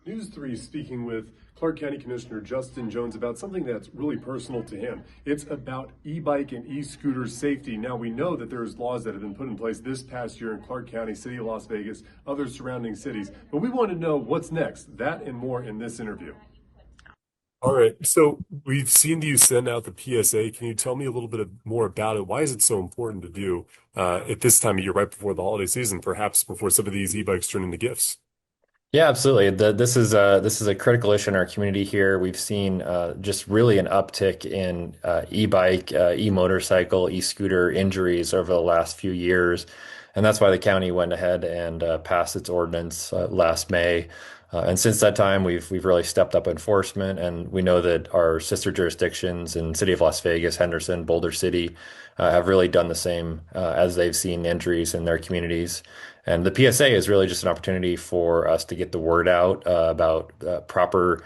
News 3 speaking with Clark County Commissioner Justin Jones about something that's really personal to him. It's about e-bike and e-scooter safety. Now, we know that there's laws that have been put in place this past year in Clark County, City of Las Vegas, other surrounding cities, but we want to know what's next. That and more in this interview. All right, so we've seen you send out the PSA. Can you tell me a little bit more about it? Why is it so important to do at this time of year, right before the holiday season, perhaps before some of these e-bikes turn into gifts? Yeah, absolutely. This is a critical issue in our community here. We've seen just really an uptick in e-bike, e-motorcycle, e-scooter injuries over the last few years, and that's why the county went ahead and passed its ordinance last May. And since that time, we've really stepped up enforcement, and we know that our sister jurisdictions in City of Las Vegas, Henderson, Boulder City, have really done the same as they've seen injuries in their communities. And the PSA is really just an opportunity for us to get the word out about proper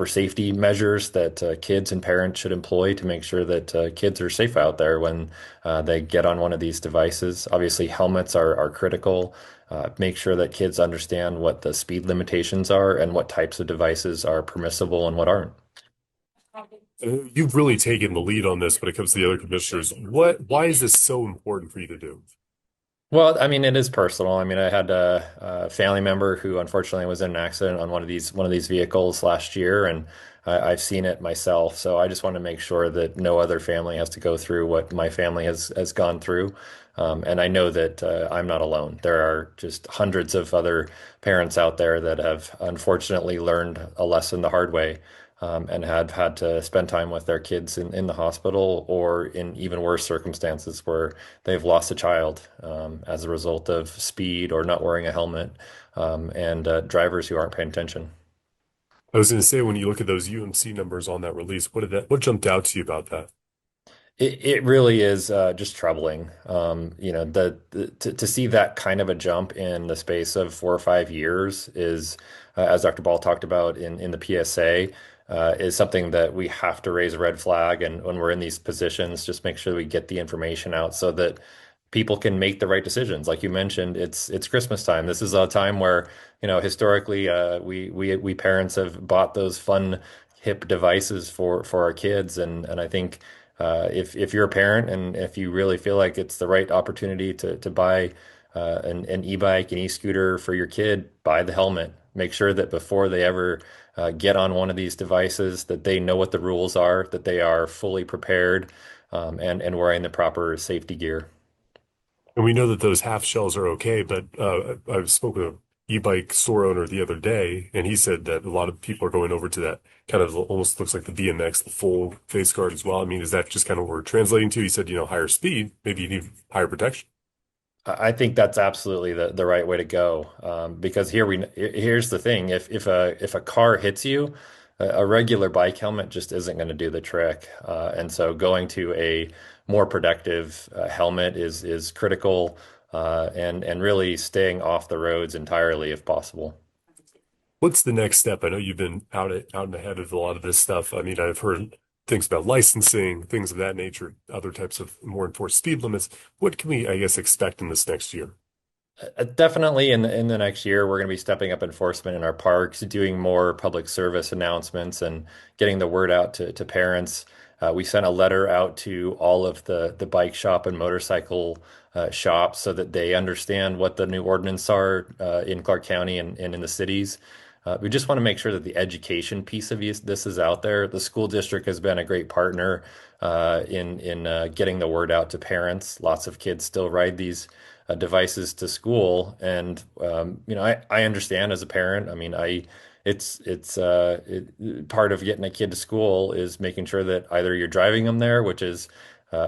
safety measures that kids and parents should employ to make sure that kids are safe out there when they get on one of these devices. Obviously, helmets are critical. Make sure that kids understand what the speed limitations are and what types of devices are permissible and what aren't. You've really taken the lead on this when it comes to the other commissioners. Why is this so important for you to do? Well, I mean, it is personal. I mean, I had a family member who unfortunately was in an accident on one of these vehicles last year, and I've seen it myself. So I just want to make sure that no other family has to go through what my family has gone through. And I know that I'm not alone. There are just hundreds of other parents out there that have unfortunately learned a lesson the hard way, and have had to spend time with their kids in the hospital or in even worse circumstances where they've lost a child as a result of speed or not wearing a helmet, and drivers who aren't paying attention. I was going to say, when you look at those UMC numbers on that release, what jumped out to you about that? It really is just troubling. To see that kind of a jump in the space of 4 or 5 years is, as Dr. Ball talked about in the PSA, is something that we have to raise a red flag. And when we're in these positions, just make sure we get the information out so that people can make the right decisions. Like you mentioned, it's Christmas time. This is a time where, historically, we parents have bought those fun hip devices for our kids, and I think. If you're a parent and if you really feel like it's the right opportunity to buy an e-bike, an e-scooter for your kid, buy the helmet. Make sure that before they ever get on one of these devices, that they know what the rules are, that they are fully prepared, and wearing the proper safety gear. And we know that those half shells are okay, but I spoke with an e-bike store owner the other day, and he said that a lot of people are going over to that kind of almost looks like the BMX, the full face guard as well. I mean, is that just kind of what we're translating to? He said, higher speed, maybe you need higher protection. I think that's absolutely the right way to go. Because here's the thing: if a car hits you, a regular bike helmet just isn't going to do the trick. And so going to a more protective helmet is critical, and really staying off the roads entirely if possible. What's the next step? I know you've been out and ahead of a lot of this stuff. I mean, I've heard things about licensing, things of that nature, other types of more enforced speed limits. What can we, I guess, expect in this next year? Definitely in the next year, we're going to be stepping up enforcement in our parks, doing more public service announcements and getting the word out to parents. We sent a letter out to all of the bike shop and motorcycle shops so that they understand what the new ordinance are in Clark County and in the cities. We just want to make sure that the education piece of this is out there. The school district has been a great partner in getting the word out to parents. Lots of kids still ride these devices to school, and I understand as a parent. I mean, part of getting a kid to school is making sure that either you're driving them there, which is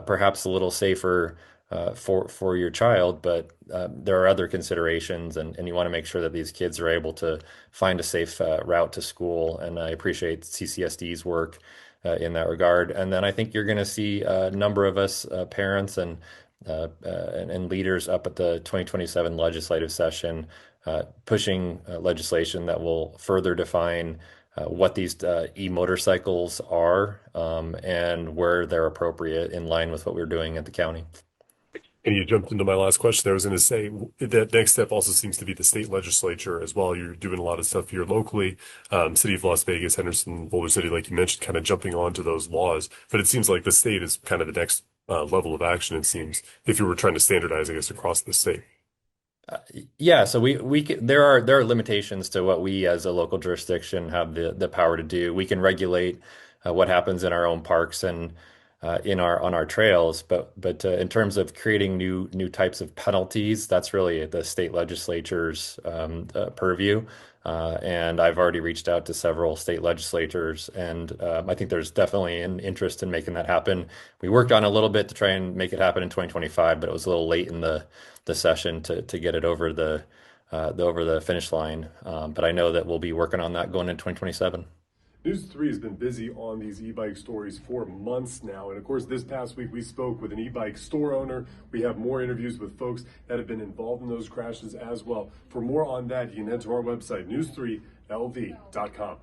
perhaps a little safer for your child, but there are other considerations, and you want to make sure that these kids are able to find a safe route to school. And I appreciate CCSD's work in that regard. And then I think you're going to see a number of us parents and leaders up at the 2027 legislative session pushing legislation that will further define what these e-motorcycles are, and where they're appropriate in line with what we're doing at the county. And you jumped into my last question. I was going to say that next step also seems to be the state legislature as well. You're doing a lot of stuff here locally, city of Las Vegas, Henderson, Boulder City, like you mentioned, kind of jumping onto those laws. But it seems like the state is kind of the next level of action, it seems, if you were trying to standardize, I guess, across the state. Yeah, so there are limitations to what we as a local jurisdiction have the power to do. We can regulate what happens in our own parks and in our on our trails, but in terms of creating new types of penalties, that's really the state legislature's purview. And I've already reached out to several state legislators, and I think there's definitely an interest in making that happen. We worked on a little bit to try and make it happen in 2025, but it was a little late in the session to get it over the finish line. But I know that we'll be working on that going into 2027. News 3 has been busy on these e-bike stories for months now. And of course, this past week we spoke with an e-bike store owner. We have more interviews with folks that have been involved in those crashes as well. For more on that, you can head to our website, news3lv.com.